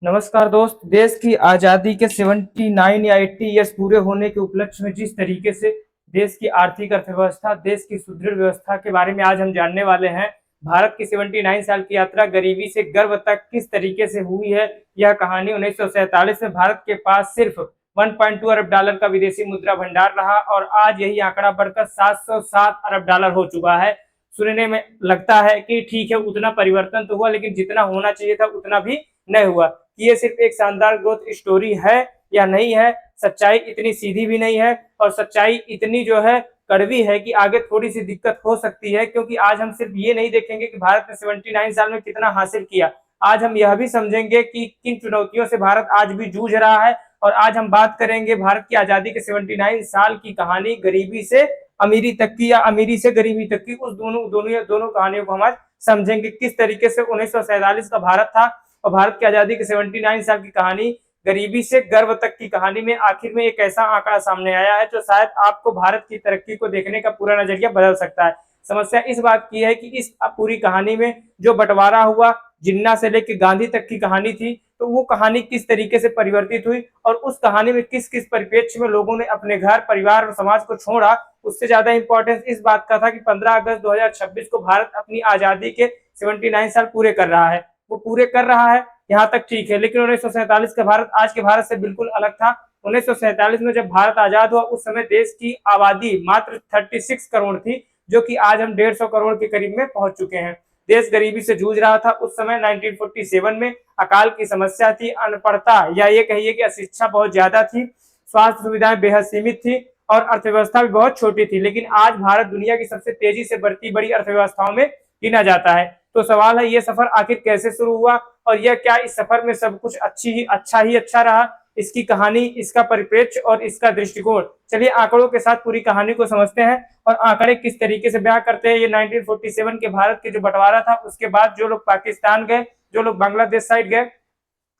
नमस्कार दोस्त। देश की आजादी के 79 या 80 ईयर्स पूरे होने के उपलक्ष्य में जिस तरीके से देश की आर्थिक अर्थव्यवस्था, देश की सुदृढ़ व्यवस्था के बारे में आज हम जानने वाले हैं। भारत की 79 साल की यात्रा गरीबी से गर्व तक किस तरीके से हुई है, यह कहानी 1947 में भारत के पास सिर्फ 1.2 अरब डॉलर का विदेशी मुद्रा भंडार रहा और आज यही आंकड़ा बढ़कर 707 अरब डॉलर हो चुका है। सुनने में लगता है कि ठीक है, उतना परिवर्तन तो हुआ, लेकिन जितना होना चाहिए था उतना भी नहीं हुआ। कि ये सिर्फ एक शानदार ग्रोथ स्टोरी है या नहीं है, सच्चाई इतनी सीधी भी नहीं है और सच्चाई इतनी जो है कड़वी है कि आगे थोड़ी सी दिक्कत हो सकती है। क्योंकि आज हम सिर्फ ये नहीं देखेंगे कि भारत ने 79 साल में कितना हासिल किया, आज हम यह भी समझेंगे कि किन चुनौतियों से भारत आज भी जूझ रहा है। और आज हम बात करेंगे भारत की आजादी के 79 साल की कहानी, गरीबी से अमीरी तक की या अमीरी से गरीबी तक की, उस दोनों कहानियों को हम आज समझेंगे। किस तरीके से 1947 का भारत था और भारत की आजादी के 79 साल की कहानी, गरीबी से गर्व तक की कहानी में आखिर में एक ऐसा आंकड़ा सामने आया है जो शायद आपको भारत की तरक्की को देखने का पूरा नजरिया बदल सकता है। समस्या इस बात की है कि इस पूरी कहानी में जो बंटवारा हुआ, जिन्ना से लेकर गांधी तक की कहानी थी, तो वो कहानी किस तरीके से परिवर्तित हुई और उस कहानी में किस किस परिप्रेक्ष्य में लोगों ने अपने घर, परिवार और समाज को छोड़ा। उससे ज्यादा इंपॉर्टेंस इस बात का था कि 15 अगस्त 2026 को भारत अपनी आजादी के 79 साल पूरे कर रहा है। वो पूरे कर रहा है, यहाँ तक ठीक है, लेकिन 1947 का भारत आज के भारत से बिल्कुल अलग था। 1947 में जब भारत आजाद हुआ, उस समय देश की आबादी मात्र 36 करोड़ थी, जो कि आज हम 150 करोड़ के करीब में पहुंच चुके हैं। देश गरीबी से जूझ रहा था उस समय। 1947 में अकाल की समस्या थी, अनपढ़ता या ये कहिए कि अशिक्षा बहुत ज्यादा थी, स्वास्थ्य सुविधाएं बेहद सीमित थी और अर्थव्यवस्था भी बहुत छोटी थी। लेकिन आज भारत दुनिया की सबसे तेजी से बढ़ती बड़ी अर्थव्यवस्थाओं में गिना जाता है। तो सवाल है, ये सफर आखिर कैसे शुरू हुआ और यह क्या इस सफर में सब कुछ अच्छा रहा? इसकी कहानी, इसका परिप्रेक्ष्य और इसका दृष्टिकोण, चलिए आंकड़ों के साथ पूरी कहानी को समझते हैं और आंकड़े किस तरीके से बयां करते हैं। ये 1947 के भारत के जो बंटवारा था, उसके बाद जो लोग पाकिस्तान गए, जो लोग बांग्लादेश साइड गए,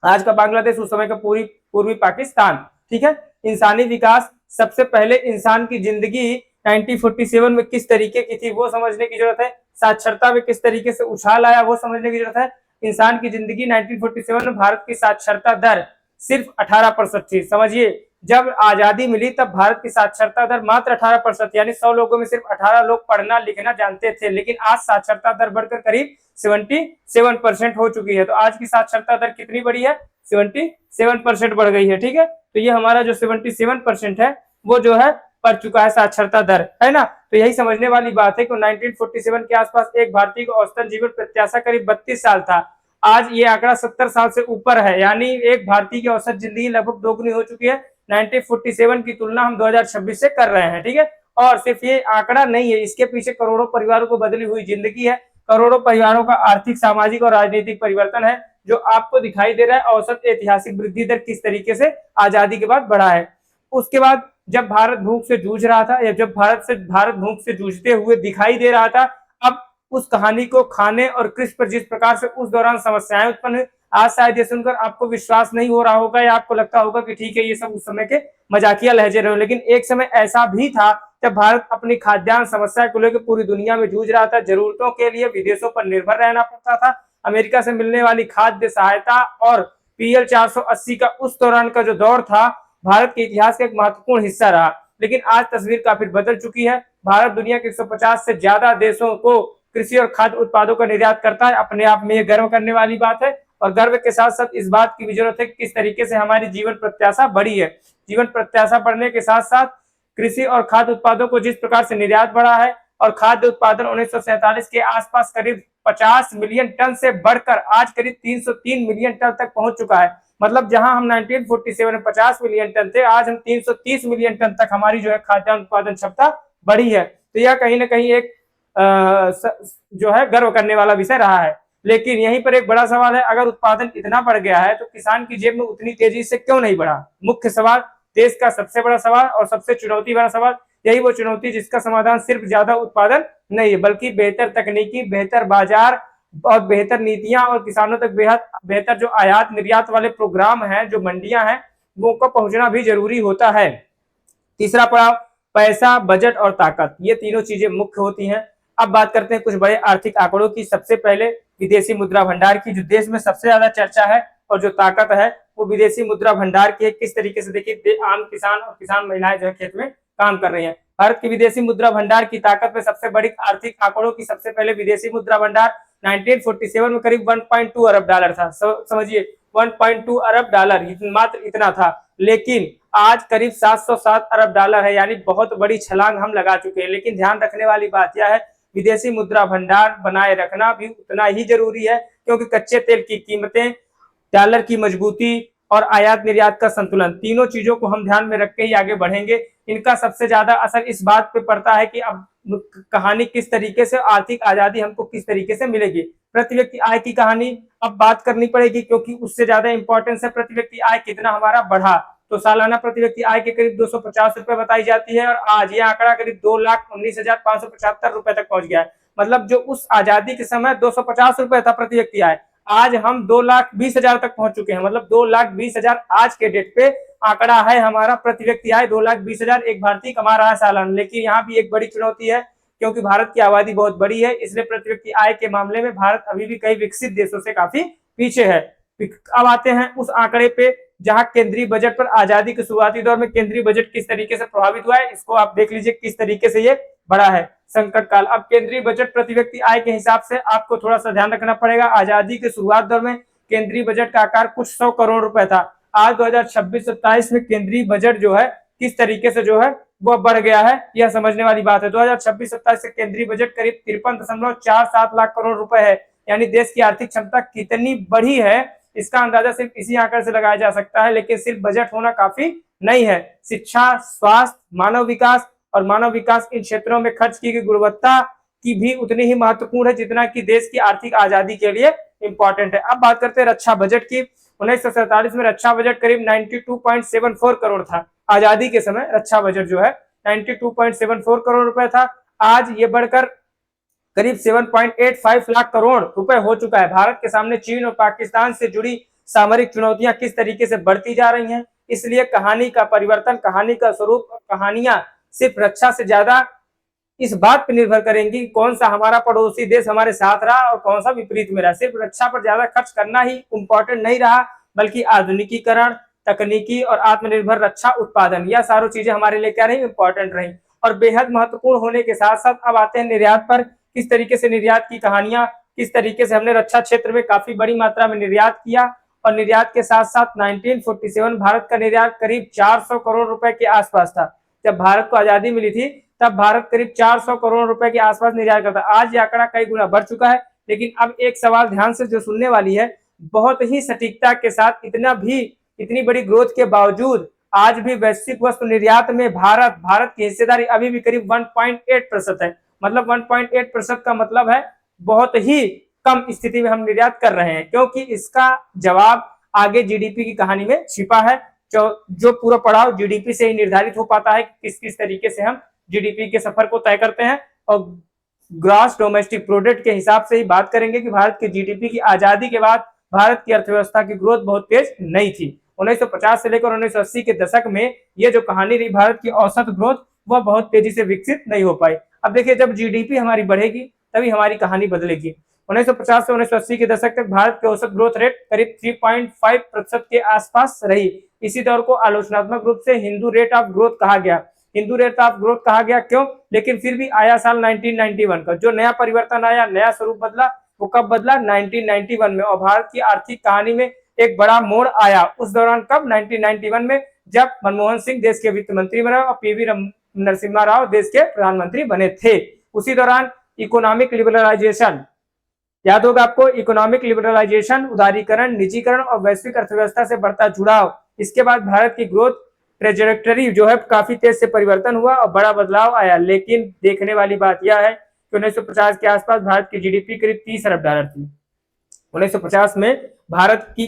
आज का बांग्लादेश उस समय का पूर्वी पाकिस्तान, ठीक है। इंसानी विकास, सबसे पहले इंसान की जिंदगी 1947 में किस तरीके की थी वो समझने की जरूरत है। साक्षरता में किस तरीके से उछाल आया वो समझने की जरूरत है। इंसान की जिंदगी 1947 में भारत की साक्षरता दर सिर्फ 18% थी। समझिए, जब आजादी मिली तब भारत की साक्षरता दर मात्र 18%, यानी 100 लोगों में सिर्फ 18 लोग पढ़ना लिखना जानते थे। लेकिन आज साक्षरता दर बढ़कर करीब 77% हो चुकी है। तो आज की साक्षरता दर कितनी बढ़ी है? 77% बढ़ गई है, ठीक है। तो ये हमारा जो 77% है वो जो है बढ़ चुका है साक्षरता दर, है ना। तो यही समझने वाली बात है कि 1947 के आसपास एक भारतीय को औसतन जीवन प्रत्याशा करीब 32 साल था। आज ये आंकड़ा 70 साल से ऊपर है, यानी एक भारतीय की औसत जिंदगी लगभग दोगुनी हो चुकी है। 1947 की तुलना हम 2026 से कर रहे हैं, ठीक है। और सिर्फ ये आंकड़ा नहीं है, इसके पीछे करोड़ों परिवारों को बदली हुई जिंदगी है, करोड़ों परिवारों का आर्थिक, सामाजिक और राजनीतिक परिवर्तन है, जो आपको दिखाई दे रहा है। औसत ऐतिहासिक वृद्धि दर किस तरीके से आजादी के बाद बढ़ा है। उसके बाद जब भारत भूख से जूझ रहा था, या जब भारत भूख से जूझते हुए दिखाई दे रहा था, अब उस कहानी को खाने और कृषि पर जिस प्रकार से उस दौरान समस्याएं उत्पन्न हुई, आज शायद ये सुनकर आपको विश्वास नहीं हो रहा होगा या आपको लगता होगा कि ठीक है, ये सब उस समय के मजाकिया लहजे रहे। लेकिन एक समय ऐसा भी था जब भारत अपनी खाद्यान्न समस्या को लेकर पूरी दुनिया में जूझ रहा था। जरूरतों के लिए विदेशों पर निर्भर रहना पड़ता था। अमेरिका से मिलने वाली खाद्य सहायता और PL 480 का उस दौरान का जो दौर था, भारत के इतिहास का एक महत्वपूर्ण हिस्सा रहा। लेकिन आज तस्वीर काफी बदल चुकी है। भारत दुनिया के 150 से ज्यादा देशों को कृषि और खाद्य उत्पादों का निर्यात करता है। अपने आप में यह गर्व करने वाली बात है और गर्व के साथ साथ इस बात की भी जरूरत है कि किस तरीके से हमारी जीवन प्रत्याशा बढ़ी है। जीवन प्रत्याशा बढ़ने के साथ साथ कृषि और खाद्य उत्पादों को जिस प्रकार से निर्यात बढ़ा है और खाद्य उत्पादन 1947 के आसपास करीब 50 मिलियन टन से बढ़कर आज करीब 303 मिलियन टन तक पहुंच चुका है। मतलब जहां हम 1947 में 50 मिलियन टन थे, आज हम 330 मिलियन टन तक हमारी जो है खाद्यान्न उत्पादन क्षमता बढ़ी है। तो यह कहीं ना कहीं एक जो है गर्व करने वाला विषय रहा है। लेकिन यहीं पर एक बड़ा सवाल है, अगर उत्पादन इतना बढ़ गया है तो किसान की जेब में उतनी तेजी से क्यों नहीं बढ़ा? मुख्य सवाल, देश का सबसे बड़ा सवाल और सबसे चुनौती भरा सवाल, यही वो चुनौती जिसका समाधान सिर्फ ज्यादा उत्पादन नहीं है, बल्कि बेहतर तकनीकी, बेहतर बाजार और बेहतर नीतियां और किसानों तक बेहतर जो आयात निर्यात वाले प्रोग्राम हैं, जो मंडियां हैं, वो को पहुंचना भी जरूरी होता है। तीसरा पड़ाव, पैसा, बजट और ताकत, ये तीनों चीजें मुख्य होती हैं। अब बात करते हैं कुछ बड़े आर्थिक आंकड़ों की। सबसे पहले विदेशी मुद्रा भंडार की, जो देश में सबसे ज्यादा चर्चा है और जो ताकत है वो विदेशी मुद्रा भंडार की है। किस तरीके से देखिए आम किसान और किसान महिलाएं जो है खेत में काम कर रही हैं। भारत की विदेशी मुद्रा भंडार की ताकत में सबसे बड़ी आर्थिक आंकड़ों की सबसे पहले विदेशी मुद्रा भंडार 1947 में करीब 1.2 अरब डॉलर था। समझिए 1.2 अरब डॉलर मात्र इतना था, लेकिन आज करीब 707 अरब डॉलर है, यानी बहुत बड़ी छलांग हम लगा चुके हैं। लेकिन ध्यान रखने वाली बात यह है विदेशी मुद्रा भंडार बनाए रखना भी उतना ही जरूरी है, क्योंकि कच्चे तेल की कीमतें, डॉलर की मजबूती और आयात निर्यात का संतुलन, तीनों चीजों को हम ध्यान में रख के ही आगे बढ़ेंगे। इनका सबसे ज्यादा असर इस बात पे पड़ता है कि अब कहानी किस तरीके से, आर्थिक आजादी हमको किस तरीके से मिलेगी। प्रति व्यक्ति आय की कहानी अब बात करनी पड़ेगी, क्योंकि उससे ज्यादा इंपॉर्टेंस है प्रति व्यक्ति आय कितना हमारा बढ़ा। तो सालाना प्रति व्यक्ति आय के करीब 250 रुपए बताई जाती है, और आज यह आंकड़ा करीब 2,19,575 रुपए तक पहुंच गया है। मतलब जो उस आजादी के समय 250 रुपए था प्रति व्यक्ति आय, आज हम 2,20,000 तक पहुंच चुके हैं। मतलब 2,20,000 आज के डेट पे आंकड़ा है हमारा प्रति व्यक्ति आय 2,20,000 एक भारतीय कमा रहा है सालाना। लेकिन यहाँ भी एक बड़ी चुनौती है, क्योंकि भारत की आबादी बहुत बड़ी है, इसलिए प्रति व्यक्ति आय के मामले में भारत अभी भी कई विकसित देशों से काफी पीछे है। अब आते हैं उस आंकड़े पे जहां केंद्रीय बजट पर आजादी के शुरुआती दौर में केंद्रीय बजट किस तरीके से प्रभावित हुआ है, इसको आप देख लीजिए किस तरीके से ये बढ़ा है संकट काल। अब केंद्रीय बजट प्रति व्यक्ति आय के हिसाब से आपको थोड़ा सा ध्यान रखना पड़ेगा। आजादी के शुरुआत दौर में केंद्रीय बजट का आकार कुछ 100 करोड़ रुपए था। आज 2026-27 में केंद्रीय बजट जो है किस तरीके से जो है वो बढ़ गया है, यह समझने वाली बात है। 2026-27 से केंद्रीय बजट करीब 53.47 लाख करोड़ रुपए है। यानी देश की आर्थिक क्षमता कितनी बढ़ी है इसका अंदाजा सिर्फ इसी आंकड़े से लगाया जा सकता है। लेकिन सिर्फ बजट होना काफी नहीं है, शिक्षा, स्वास्थ्य, मानव विकास और मानव विकास इन क्षेत्रों में खर्च की गई गुणवत्ता की भी उतनी ही महत्वपूर्ण है जितना कि देश की आर्थिक आजादी के लिए इंपॉर्टेंट है। अब बात करते हैं रक्षा बजट की। 1947 में रक्षा बजट करीब 92.74 करोड़ था। आजादी के समय रक्षा बजट जो है 92.74 करोड़ रुपए था। आज ये बढ़कर करीब 7.85 लाख करोड़ रुपए हो चुका है। भारत के सामने चीन और पाकिस्तान से जुड़ी सामरिक चुनौतियां किस तरीके से बढ़ती जा रही हैं, इसलिए कहानी का परिवर्तन, कहानी का स्वरूप, कहानियां सिर्फ रक्षा से ज्यादा इस बात पर निर्भर करेंगी कौन सा हमारा पड़ोसी देश हमारे साथ रहा और कौन सा विपरीत में रहा। सिर्फ रक्षा पर ज्यादा खर्च करना ही इंपॉर्टेंट नहीं रहा, बल्कि आधुनिकीकरण, तकनीकी और आत्मनिर्भर रक्षा उत्पादन, यह सारी चीजें हमारे लिए क्या रही, इंपॉर्टेंट रही और बेहद महत्वपूर्ण होने के साथ साथ अब आते हैं निर्यात पर। किस तरीके से निर्यात की कहानियां, किस तरीके से हमने रक्षा क्षेत्र में काफी बड़ी मात्रा में निर्यात किया। और निर्यात के साथ साथ 1947 भारत का निर्यात करीब 400 करोड़ रुपए के आसपास था। जब भारत को आजादी मिली थी तब भारत करीब 400 करोड़ रुपए के आसपास निर्यात करता। आज यह आंकड़ा कई गुना बढ़ चुका है। लेकिन अब एक सवाल ध्यान से जो सुनने वाली है, बहुत ही सटीकता के साथ इतनी बड़ी ग्रोथ के बावजूद आज भी वैश्विक वस्तु निर्यात में भारत की हिस्सेदारी अभी भी करीब 1.8% है। मतलब 1.8% का मतलब है बहुत ही कम स्थिति में हम निर्यात कर रहे हैं, क्योंकि इसका जवाब आगे जीडीपी की कहानी में छिपा है। जो पूरा पड़ाव जीडीपी से ही निर्धारित हो पाता है, किस किस तरीके से हम जीडीपी के सफर को तय करते हैं। और ग्रॉस डोमेस्टिक प्रोडक्ट के हिसाब से ही बात करेंगे कि भारत के जीडीपी की आजादी के बाद भारत की अर्थव्यवस्था की ग्रोथ बहुत तेज नहीं थी। 1950 से लेकर 1980 के दशक में ये जो कहानी रही भारत की औसत ग्रोथ, वह बहुत तेजी से विकसित नहीं हो पाई। अब देखिए जब जीडीपी हमारी बढ़ेगी तभी हमारी कहानी बदलेगी। 1950 से 1980 के दशक तक भारत के औसत ग्रोथ रेट करीब 3.5% के आसपास रही। इसी दौर को आलोचनात्मक रूप से हिंदू रेट ऑफ ग्रोथ कहा गया। हिंदू रेट ऑफ ग्रोथ कहा गया क्यों? लेकिन फिर भी आया साल 1991 का, जो नया परिवर्तन आया, नया स्वरूप बदला, वो कब बदला? 1991 में। और भारत की आर्थिक कहानी में एक बड़ा मोड़ आया उस दौरान। कब? 1991 में, जब मनमोहन सिंह देश के वित्त मंत्री बने और पीवी नरसिम्हा राव देश के प्रधानमंत्री बने थे। उसी दौरान इकोनॉमिक लिबरलाइजेशन, याद होगा आपको, इकोनॉमिक लिबरलाइजेशन, उदारीकरण, निजीकरण और वैश्विक अर्थव्यवस्था से बढ़ता जुड़ाव, इसके बाद भारत की ग्रोथ ट्रेजेक्टरी जो है काफी तेज से परिवर्तन हुआ और बड़ा बदलाव आया। लेकिन देखने वाली बात यह है कि 1950 के आसपास भारत की जीडीपी करीब 30 अरब डॉलर थी। 1950 में भारत की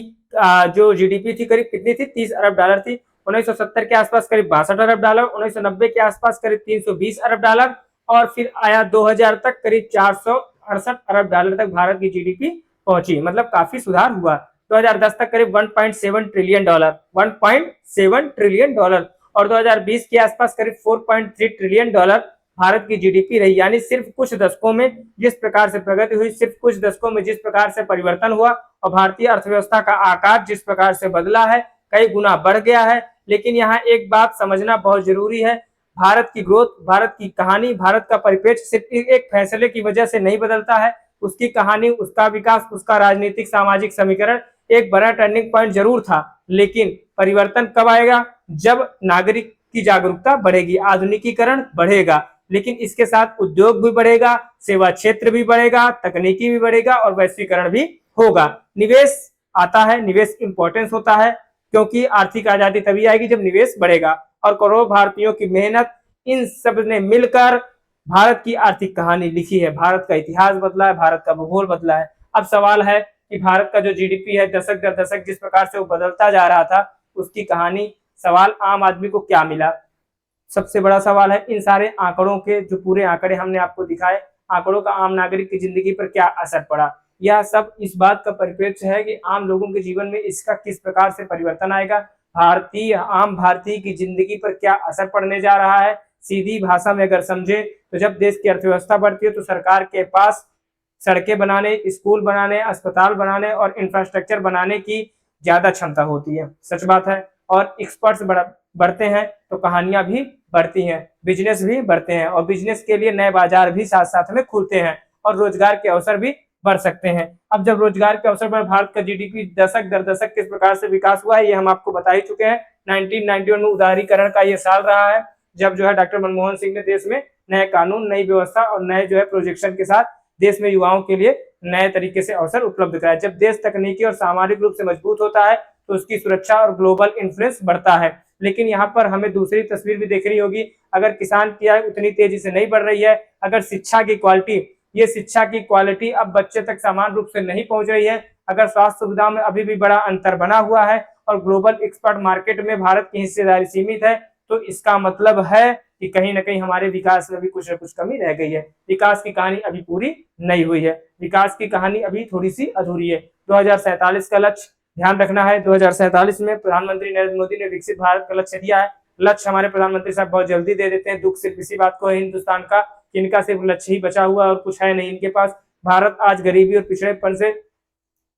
जो जीडीपी थी करीब कितनी थी? 30 अरब डॉलर थी। 1970 के आसपास करीब 62 अरब डॉलर, 1990 के आसपास करीब 320 अरब डॉलर और फिर आया 2000 तक करीब 468 अरब डॉलर तक भारत की जीडीपी पहुंची। मतलब काफी सुधार हुआ। 2010 तक करीब 1.7 ट्रिलियन डॉलर, 1.7 ट्रिलियन डॉलर और 2020 के आसपास करीब 4.3 ट्रिलियन डॉलर भारत की जीडीपी रही। यानी सिर्फ कुछ दशकों में जिस प्रकार से प्रगति हुई, सिर्फ कुछ दशकों में जिस प्रकार से परिवर्तन हुआ और भारतीय अर्थव्यवस्था का आकार जिस प्रकार से बदला है, कई गुना बढ़ गया है। लेकिन यहाँ एक बात समझना बहुत जरूरी है, भारत की ग्रोथ, भारत की कहानी, भारत का परिप्रेक्ष्य सिर्फ एक फैसले की वजह से नहीं बदलता है। उसकी कहानी, उसका विकास, उसका राजनीतिक सामाजिक समीकरण एक बड़ा टर्निंग पॉइंट जरूर था, लेकिन परिवर्तन कब आएगा? जब नागरिक की जागरूकता बढ़ेगी, आधुनिकीकरण बढ़ेगा, लेकिन इसके साथ उद्योग भी बढ़ेगा, सेवा क्षेत्र भी बढ़ेगा, तकनीकी भी बढ़ेगा और वैश्वीकरण भी होगा। निवेश आता है, निवेश इंपॉर्टेंस होता है, क्योंकि आर्थिक आजादी तभी आएगी जब निवेश बढ़ेगा। और करोड़ों भारतीयों की मेहनत, इन सब ने मिलकर भारत की आर्थिक कहानी लिखी है, भारत का इतिहास बदला है, भारत का भूगोल बदला है। अब सवाल है कि भारत का जो जीडीपी है दशक दर दशक जिस प्रकार से वो बदलता जा रहा था, उसकी कहानी, सवाल आम आदमी को क्या मिला? सबसे बड़ा सवाल है इन सारे आंकड़ों के, जो पूरे आंकड़े हमने आपको दिखाए, आंकड़ों का आम नागरिक की जिंदगी पर क्या असर पड़ा? यह सब इस बात का परिप्रेक्ष्य है कि आम लोगों के जीवन में इसका किस प्रकार से परिवर्तन आएगा, आम भारतीय की जिंदगी पर क्या असर पड़ने जा रहा है। सीधी भाषा में अगर समझे तो जब देश की अर्थव्यवस्था बढ़ती है तो सरकार के पास सड़कें बनाने, स्कूल बनाने, अस्पताल बनाने और इंफ्रास्ट्रक्चर बनाने की ज्यादा क्षमता होती है। सच बात है। और एक्सपर्ट्स बढ़ते हैं तो कहानियां भी बढ़ती हैं, बिजनेस भी बढ़ते हैं और बिजनेस के लिए नए बाजार भी साथ साथ में खुलते हैं और रोजगार के अवसर भी बढ़ सकते हैं। अब जब रोजगार के अवसर पर भारत का जीडीपी दशक दर दशक किस प्रकार से विकास हुआ है, ये हम आपको बता ही चुके हैं। 1991 में उदारीकरण का ये साल रहा है, जब जो है डॉक्टर मनमोहन सिंह ने देश में नए कानून, नई व्यवस्था और नए जो है प्रोजेक्शन के साथ देश में युवाओं के लिए नए तरीके से अवसर उपलब्ध कराए। जब देश तकनीकी और सामाजिक रूप से मजबूत होता है तो उसकी सुरक्षा और ग्लोबल इन्फ्लुएंस बढ़ता है। लेकिन यहाँ पर हमें दूसरी तस्वीर भी देखनी होगी। अगर किसान की आय उतनी तेजी से नहीं बढ़ रही है, अगर शिक्षा की क्वालिटी, ये शिक्षा की क्वालिटी अब बच्चे तक समान रूप से नहीं पहुंच रही है, अगर स्वास्थ्य सुविधाओं में अभी भी बड़ा अंतर बना हुआ है और ग्लोबल एक्सपोर्ट मार्केट में भारत की हिस्सेदारी सीमित है, तो इसका मतलब है कि कहीं ना कहीं हमारे विकास में भी कुछ न कुछ कमी रह गई है। विकास की कहानी अभी पूरी नहीं हुई है, विकास की कहानी अभी थोड़ी सी अधूरी है। 2047 का लक्ष्य ध्यान रखना है। 2047 में प्रधानमंत्री नरेंद्र मोदी ने विकसित भारत का लक्ष्य दिया है। लक्ष्य हमारे प्रधानमंत्री साहब बहुत जल्दी दे देते हैं। दुख सिर्फ इसी बात को है हिंदुस्तान का, इनका सिर्फ लक्ष्य ही बचा हुआ और कुछ है नहीं इनके पास। भारत आज गरीबी और पिछड़ेपन से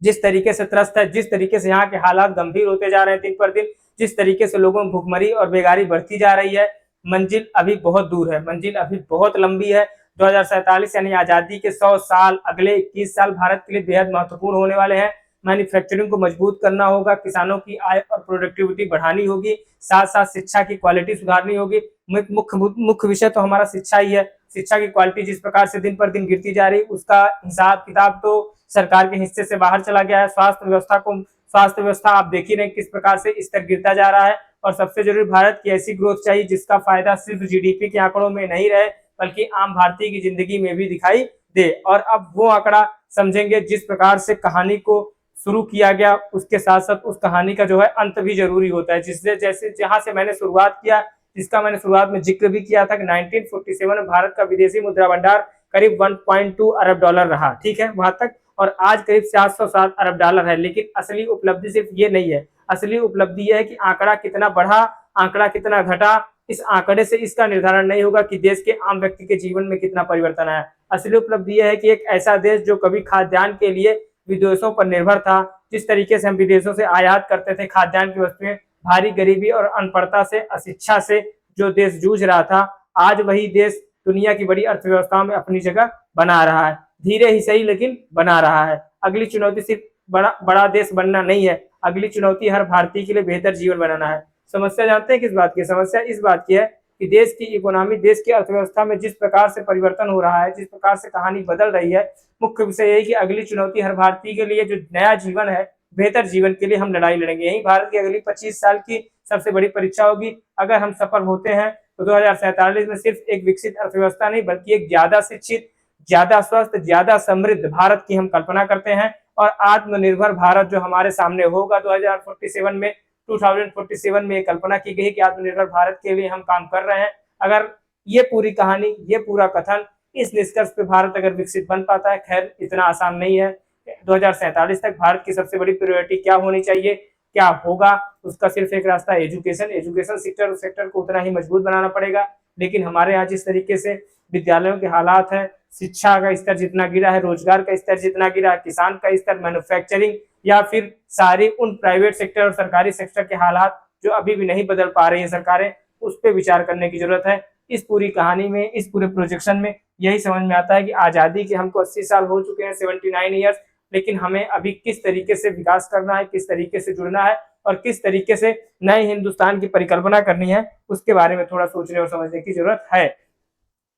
जिस तरीके से त्रस्त है, जिस तरीके से यहाँ के हालात गंभीर होते जा रहे हैं दिन पर दिन, जिस तरीके से लोगों में भुखमरी और बेगारी बढ़ती जा रही है, मंजिल अभी बहुत दूर है, मंजिल अभी बहुत लंबी है। 2047 यानी आजादी के 100 साल, अगले 21 साल भारत के लिए बेहद महत्वपूर्ण होने वाले हैं। मैन्युफैक्चरिंग को मजबूत करना होगा, किसानों की आय और प्रोडक्टिविटी बढ़ानी होगी, साथ साथ शिक्षा की क्वालिटी सुधारनी होगी। मुख्य विषय तो हमारा शिक्षा ही है। शिक्षा की क्वालिटी जिस प्रकार से दिन पर दिन गिरती जा रही, उसका हिसाब किताब तो सरकार के हिस्से से बाहर चला गया है। स्वास्थ्य व्यवस्था आप देख ही रहे किस प्रकार से स्तर गिरता जा रहा है। और सबसे जरूरी, भारत की ऐसी ग्रोथ चाहिए जिसका फायदा सिर्फ जीडीपी के आंकड़ों में नहीं रहे, बल्कि आम भारतीय की जिंदगी में भी दिखाई दे। और अब वो आंकड़ा समझेंगे जिस प्रकार से कहानी को शुरू किया गया, उसके साथ साथ उस कहानी का जो है अंत भी जरूरी होता है। जिससे जैसे जहां से मैंने शुरुआत किया, जिसका मैंने शुरुआत में जिक्र भी किया था कि 1947 में भारत का विदेशी मुद्रा भंडार करीब 1.2 अरब डॉलर रहा, ठीक है, वहां तक, और आज करीब 707 अरब डॉलर है। लेकिन असली उपलब्धि सिर्फ ये नहीं है, असली उपलब्धि यह है कि आंकड़ा कितना बढ़ा, आंकड़ा कितना घटा, इस आंकड़े से इसका निर्धारण नहीं होगा कि देश के आम व्यक्ति के जीवन में कितना परिवर्तन आया। असली उपलब्धि यह है कि एक ऐसा देश जो कभी खाद्यान्न के लिए विदेशों पर निर्भर था, जिस तरीके से हम विदेशों से आयात करते थे खाद्यान्न की वस्तुएं, भारी गरीबी और अनपढ़ता से, अशिक्षा से जो देश जूझ रहा था, आज वही देश दुनिया की बड़ी अर्थव्यवस्थाओं में अपनी जगह बना रहा है। धीरे ही सही, लेकिन बना रहा है। अगली चुनौती सिर्फ बड़ा देश बनना नहीं है, अगली चुनौती हर भारतीय के लिए बेहतर जीवन बनाना है। समस्या जानते हैं किस बात की? समस्या इस बात की है कि देश की इकोनॉमी, देश की अर्थव्यवस्था में जिस प्रकार से परिवर्तन हो रहा है, जिस प्रकार से कहानी बदल रही है, मुख्य विषय यही कि अगली चुनौती हर भारतीय के लिए जो नया जीवन है, बेहतर जीवन के लिए हम लड़ाई लड़ेंगे। यही भारत की अगली 25 साल की सबसे बड़ी परीक्षा होगी। अगर हम सफल होते हैं तो 2047 में सिर्फ एक विकसित अर्थव्यवस्था नहीं, बल्कि एक ज्यादा शिक्षित, ज्यादा स्वस्थ, ज्यादा समृद्ध भारत की हम कल्पना करते हैं। और आत्मनिर्भर भारत जो हमारे सामने होगा 2047 में कल्पना की गई कि आत्मनिर्भर भारत के लिए हम काम कर रहे हैं। अगर ये पूरी कहानी, ये पूरा कथन, इस निष्कर्ष पे भारत अगर विकसित बन पाता है, खैर इतना आसान नहीं है। 2047 तक भारत की सबसे बड़ी प्रायोरिटी क्या होनी चाहिए, क्या होगा, उसका सिर्फ एक रास्ता एजुकेशन सेक्टर को उतना ही मजबूत बनाना पड़ेगा। लेकिन हमारे यहाँ जिस तरीके से विद्यालयों के हालात है, शिक्षा का स्तर जितना गिरा है, रोजगार का स्तर जितना गिरा है, किसान का स्तर, मैन्युफैक्चरिंग या फिर सारी उन प्राइवेट सेक्टर और सरकारी सेक्टर के हालात जो अभी भी नहीं बदल पा रही है सरकारें, उस पर विचार करने की जरूरत है। इस पूरी कहानी में, इस पूरे प्रोजेक्शन में यही समझ में आता है कि आजादी के हमको 80 साल हो चुके हैं, 79 ईयर्स, लेकिन हमें अभी किस तरीके से विकास करना है, किस तरीके से जुड़ना है और किस तरीके से नए हिंदुस्तान की परिकल्पना करनी है, उसके बारे में थोड़ा सोचने और समझने की जरूरत है।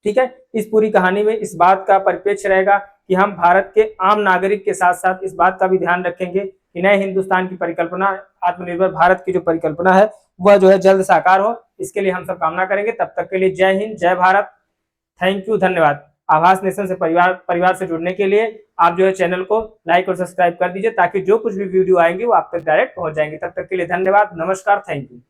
ठीक है, इस पूरी कहानी में इस बात का परिप्रेक्ष्य रहेगा कि हम भारत के आम नागरिक के साथ साथ इस बात का भी ध्यान रखेंगे कि नए हिंदुस्तान की परिकल्पना, आत्मनिर्भर भारत की जो परिकल्पना है वह जो है जल्द साकार हो। इसके लिए हम सब कामना करेंगे। तब तक के लिए जय हिंद, जय भारत, थैंक यू, धन्यवाद। आभास नेशन से परिवार से जुड़ने के लिए आप जो है चैनल को लाइक और सब्सक्राइब कर दीजिए, ताकि जो कुछ भी वीडियो आएंगे वो आप तक डायरेक्ट पहुंच जाएंगे। तब तक के लिए धन्यवाद, नमस्कार, थैंक यू।